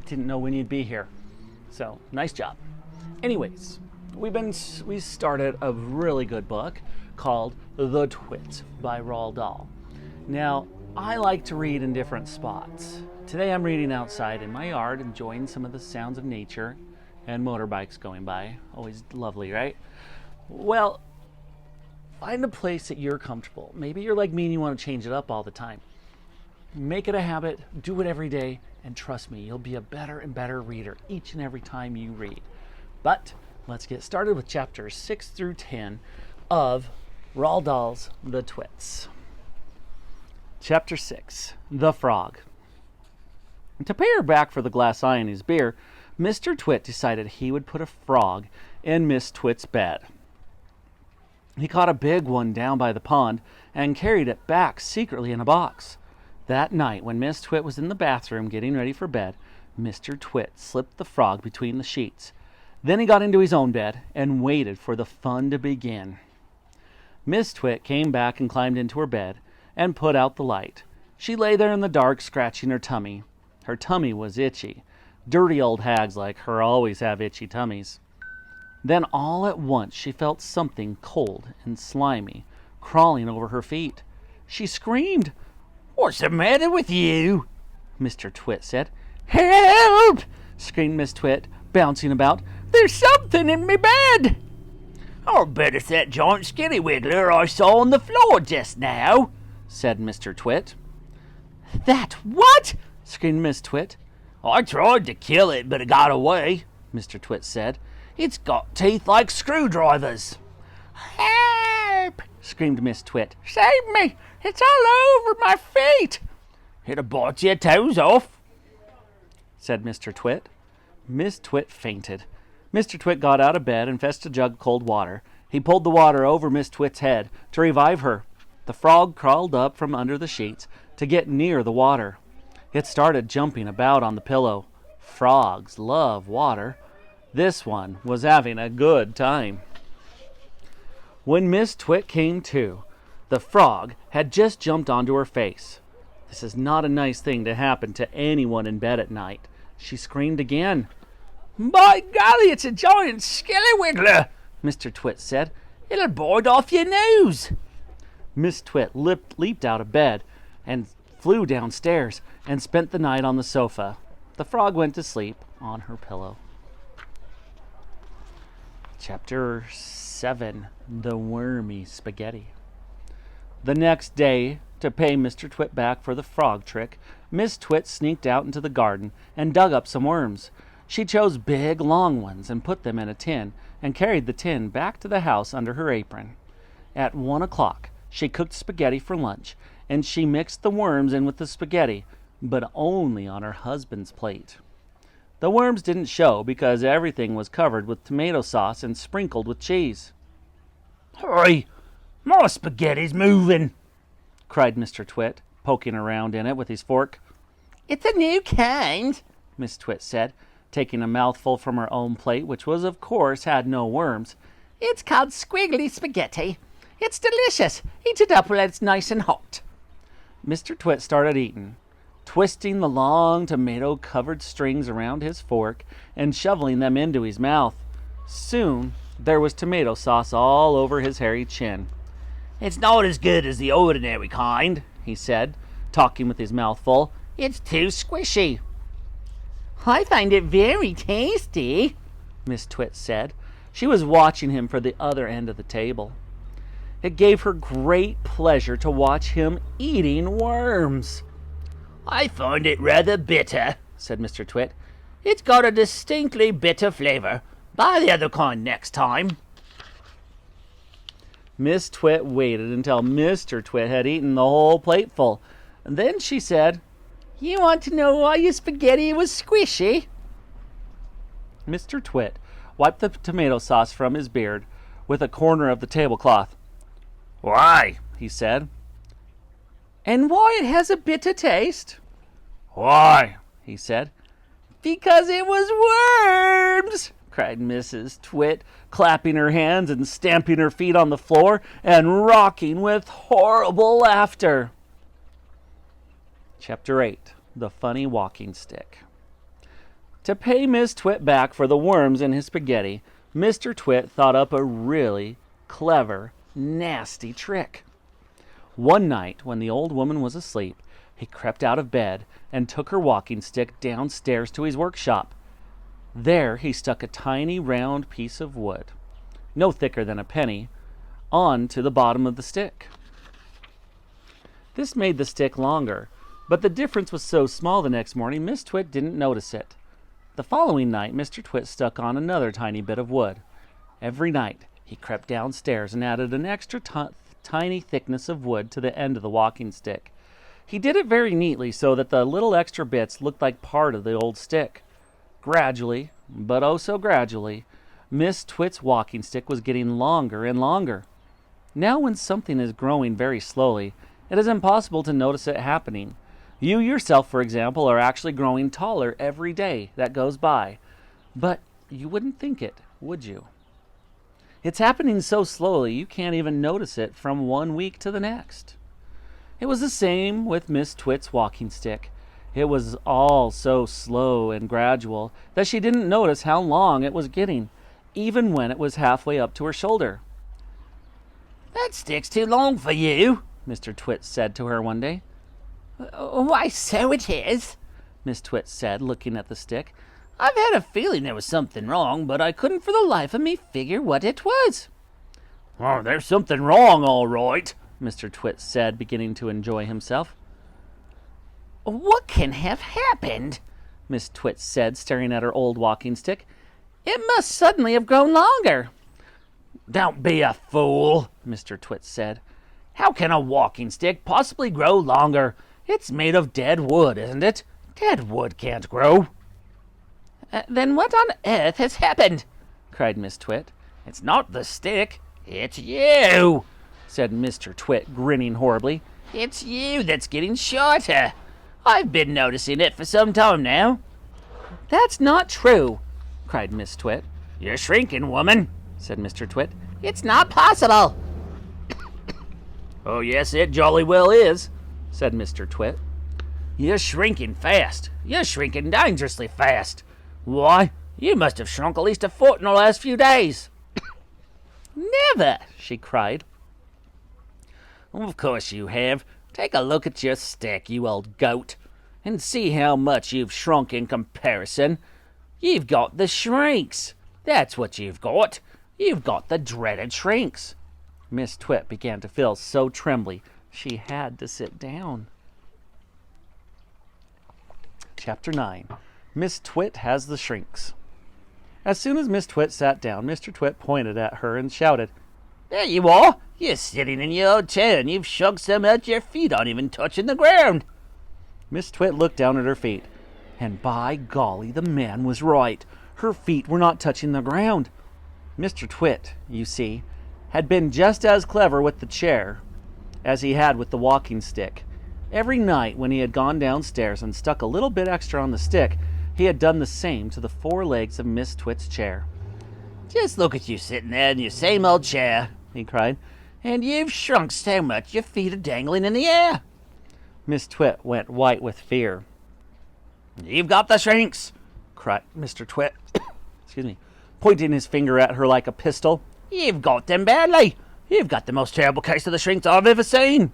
didn't know when you'd be here. So, nice job. Anyways, we started a really good book called The Twit by Roald Dahl. Now, I like to read in different spots. Today I'm reading outside in my yard, enjoying some of the sounds of nature and motorbikes going by. Always lovely, right? Well, find a place that you're comfortable. Maybe you're like me and you want to change it up all the time. Make it a habit, do it every day, and trust me, you'll be a better and better reader each and every time you read. But let's get started with chapters 6 through 10 of Roald Dahl's The Twits. Chapter 6, The Frog. To pay her back for the glass eye in his beer, Mr. Twit decided he would put a frog in Miss Twit's bed. He caught a big one down by the pond and carried it back secretly in a box. That night, when Miss Twit was in the bathroom getting ready for bed, Mr. Twit slipped the frog between the sheets. Then he got into his own bed and waited for the fun to begin. Miss Twit came back and climbed into her bed and put out the light. She lay there in the dark, scratching her tummy. Her tummy was itchy. Dirty old hags like her always have itchy tummies. Then all at once she felt something cold and slimy crawling over her feet. She screamed. "What's the matter with you?" Mr. Twit said. "Help!" screamed Miss Twit, bouncing about. "There's something in me bed." "I'll bet it's that giant skillywiggler I saw on the floor just now," said Mr. Twit. "That what?" screamed Miss Twit. "I tried to kill it, but it got away," Mr. Twit said. "It's got teeth like screwdrivers." "Help!" screamed Miss Twit. "Save me! It's all over my feet." "It'll bite your toes off," said Mr. Twit. Miss Twit fainted. Mr. Twit got out of bed and fetched a jug of cold water. He pulled the water over Miss Twit's head to revive her. The frog crawled up from under the sheets to get near the water. It started jumping about on the pillow. Frogs love water. This one was having a good time. When Miss Twit came to, the frog had just jumped onto her face. This is not a nice thing to happen to anyone in bed at night. She screamed again. "By golly, it's a giant skillywiggler," Mr. Twit said. "It'll bite off your nose." Miss Twit leaped out of bed and flew downstairs and spent the night on the sofa. The frog went to sleep on her pillow. Chapter 7, The Wormy Spaghetti. The next day, to pay Mr. Twit back for the frog trick, Miss Twit sneaked out into the garden and dug up some worms. She chose big, long ones and put them in a tin and carried the tin back to the house under her apron. At 1 o'clock, she cooked spaghetti for lunch, and she mixed the worms in with the spaghetti, but only on her husband's plate. The worms didn't show because everything was covered with tomato sauce and sprinkled with cheese. "Hurry! My spaghetti's moving!" cried Mr. Twit, poking around in it with his fork. "It's a new kind," Miss Twit said, taking a mouthful from her own plate, which was, of course, had no worms. "It's called squiggly spaghetti. It's delicious. Eat it up while it's nice and hot." Mr. Twit started eating, twisting the long tomato-covered strings around his fork and shoveling them into his mouth. Soon, there was tomato sauce all over his hairy chin. "It's not as good as the ordinary kind," he said, talking with his mouth full. "It's too squishy." "I find it very tasty," Miss Twit said. She was watching him from the other end of the table. It gave her great pleasure to watch him eating worms. "I find it rather bitter," said Mr. Twit. "It's got a distinctly bitter flavor. Buy the other kind next time." Miss Twit waited until Mr. Twit had eaten the whole plateful. And then she said, "You want to know why your spaghetti was squishy?" Mr. Twit wiped the tomato sauce from his beard with a corner of the tablecloth. "Why?" he said. "And why it has a bitter taste?" "Why?" he said. "Because it was worms!" cried Mrs. Twit, clapping her hands and stamping her feet on the floor and rocking with horrible laughter. Chapter 8, The Funny Walking Stick. To pay Miss Twit back for the worms in his spaghetti, Mr. Twit thought up a really clever, nasty trick. One night, when the old woman was asleep, he crept out of bed and took her walking stick downstairs to his workshop. There he stuck a tiny round piece of wood, no thicker than a penny, on to the bottom of the stick. This made the stick longer, but the difference was so small the next morning Miss Twit didn't notice it. The following night, Mr. Twit stuck on another tiny bit of wood. Every night, he crept downstairs and added an extra tiny thickness of wood to the end of the walking stick. He did it very neatly so that the little extra bits looked like part of the old stick. Gradually, but oh so gradually, Miss Twit's walking stick was getting longer and longer. Now when something is growing very slowly, it is impossible to notice it happening. You yourself, for example, are actually growing taller every day that goes by. But you wouldn't think it, would you? It's happening so slowly you can't even notice it from one week to the next. It was the same with Miss Twit's walking stick. It was all so slow and gradual that she didn't notice how long it was getting, even when it was halfway up to her shoulder. "That stick's too long for you," Mr. Twit said to her one day. "Why, so it is," Miss Twit said, looking at the stick. "I've had a feeling there was something wrong, but I couldn't for the life of me figure what it was." "Oh, there's something wrong, all right," Mr. Twit said, beginning to enjoy himself. "What can have happened?" Miss Twit said, staring at her old walking stick. "It must suddenly have grown longer." "Don't be a fool," Mr. Twit said. "How can a walking stick possibly grow longer? It's made of dead wood, isn't it? Dead wood can't grow." "Then what on earth has happened?" cried Miss Twit. "It's not the stick, it's you," said Mr. Twit, grinning horribly. "It's you that's getting shorter. I've been noticing it for some time now." "That's not true," cried Miss Twit. "You're shrinking, woman," said Mr. Twit. "It's not possible." "Oh, yes, it jolly well is," said Mr. Twit. "You're shrinking fast. You're shrinking dangerously fast. Why, you must have shrunk at least a foot in the last few days." "Never!" she cried. "Of course you have. Take a look at your stick, you old goat, and see how much you've shrunk in comparison. You've got the shrinks. That's what you've got. You've got the dreaded shrinks." Miss Twit began to feel so trembly she had to sit down. Chapter 9. Miss Twit has the shrinks. As soon as Miss Twit sat down, Mr. Twit pointed at her and shouted, "There you are! You're sitting in your old chair, and you've shrunk so much your feet aren't even touching the ground." Miss Twit looked down at her feet, and by golly, the man was right. Her feet were not touching the ground. Mr. Twit, you see, had been just as clever with the chair as he had with the walking stick. Every night when he had gone downstairs and stuck a little bit extra on the stick, he had done the same to the four legs of Miss Twit's chair. "Just look at you sitting there in your same old chair," he cried, "and you've shrunk so much your feet are dangling in the air." Miss Twit went white with fear. "You've got the shrinks," cried Mr. Twit, pointing his finger at her like a pistol. "You've got them badly. You've got the most terrible case of the shrinks I've ever seen."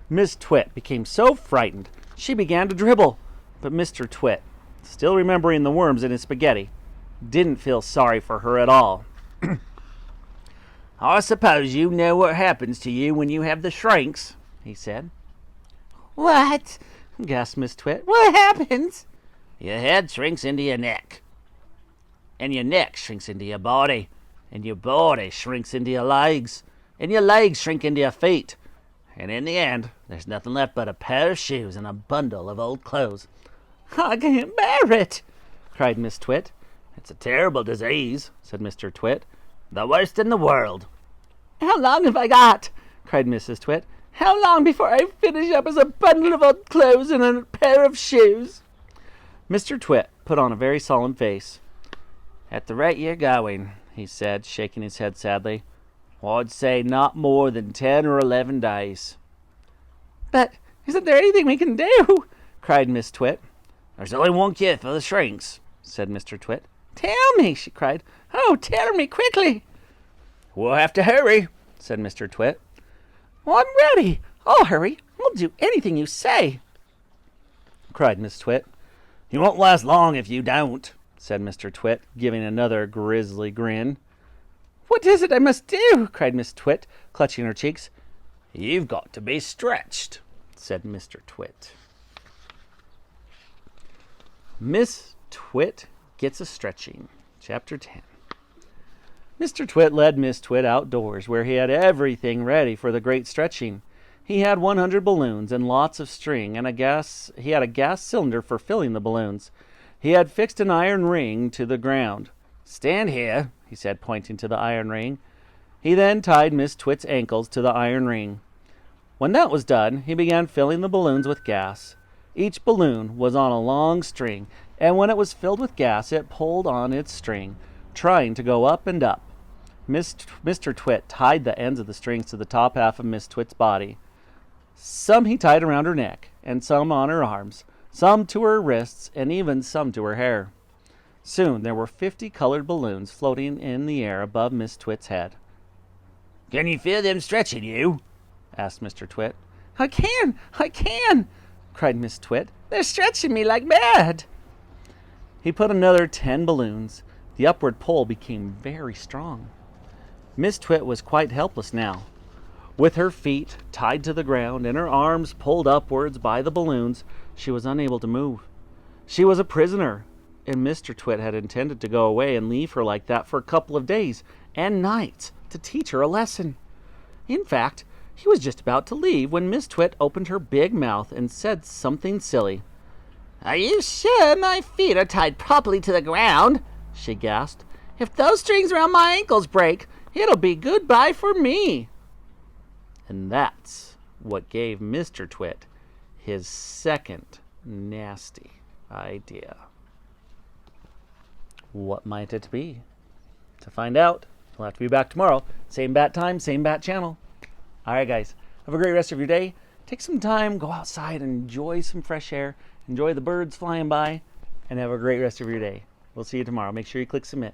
Miss Twit became so frightened she began to dribble, but Mr. Twit, still remembering the worms in his spaghetti, didn't feel sorry for her at all. "I suppose you know what happens to you when you have the shrinks," he said. "What?" gasped Miss Twit. "What happens?" "Your head shrinks into your neck, and your neck shrinks into your body, and your body shrinks into your legs, and your legs shrink into your feet, and in the end, there's nothing left but a pair of shoes and a bundle of old clothes." "I can't bear it," cried Miss Twit. "It's a terrible disease," said Mr. Twit. "The worst in the world." "How long have I got?" cried Mrs. Twit. "How long before I finish up as a bundle of old clothes and a pair of shoes?" Mr. Twit put on a very solemn face. "At the rate you're going," he said, shaking his head sadly, "I'd say not more than 10 or 11 days. "But isn't there anything we can do?" cried Miss Twit. "There's only one cure for the shrinks," said Mr. Twit. "Tell me," she cried. "Oh, tell me quickly." "We'll have to hurry," said Mr. Twit. "Well, I'm ready. I'll hurry. I'll do anything you say," cried Miss Twit. "You won't last long if you don't," said Mr. Twit, giving another grisly grin. "What is it I must do?" cried Miss Twit, clutching her cheeks. "You've got to be stretched," said Mr. Twit. Miss Twit Gets a Stretching, Chapter 10. Mr. Twit led Miss Twit outdoors, where he had everything ready for the great stretching. He had 100 balloons and lots of string, and he had a gas cylinder for filling the balloons. He had fixed an iron ring to the ground. "Stand here," he said, pointing to the iron ring. He then tied Miss Twit's ankles to the iron ring. When that was done, he began filling the balloons with gas. Each balloon was on a long string, and when it was filled with gas, it pulled on its string, trying to go up and up. Mr. Twit tied the ends of the strings to the top half of Miss Twit's body. Some he tied around her neck, and some on her arms, some to her wrists, and even some to her hair. Soon there were 50 colored balloons floating in the air above Miss Twit's head. "Can you feel them stretching you?" asked Mr. Twit. I can, cried Miss Twit. "They're stretching me like mad." He put another 10 balloons. The upward pull became very strong. Miss Twit was quite helpless now. With her feet tied to the ground and her arms pulled upwards by the balloons, she was unable to move. She was a prisoner, and Mr. Twit had intended to go away and leave her like that for a couple of days and nights to teach her a lesson. In fact, he was just about to leave when Miss Twit opened her big mouth and said something silly. "Are you sure my feet are tied properly to the ground?" she gasped. "If those strings around my ankles break, it'll be goodbye for me." And that's what gave Mr. Twit his second nasty idea. What might it be? To find out, we'll have to be back tomorrow. Same bat time, same bat channel. All right, guys. Have a great rest of your day. Take some time, go outside, and enjoy some fresh air. Enjoy the birds flying by, and have a great rest of your day. We'll see you tomorrow. Make sure you click submit.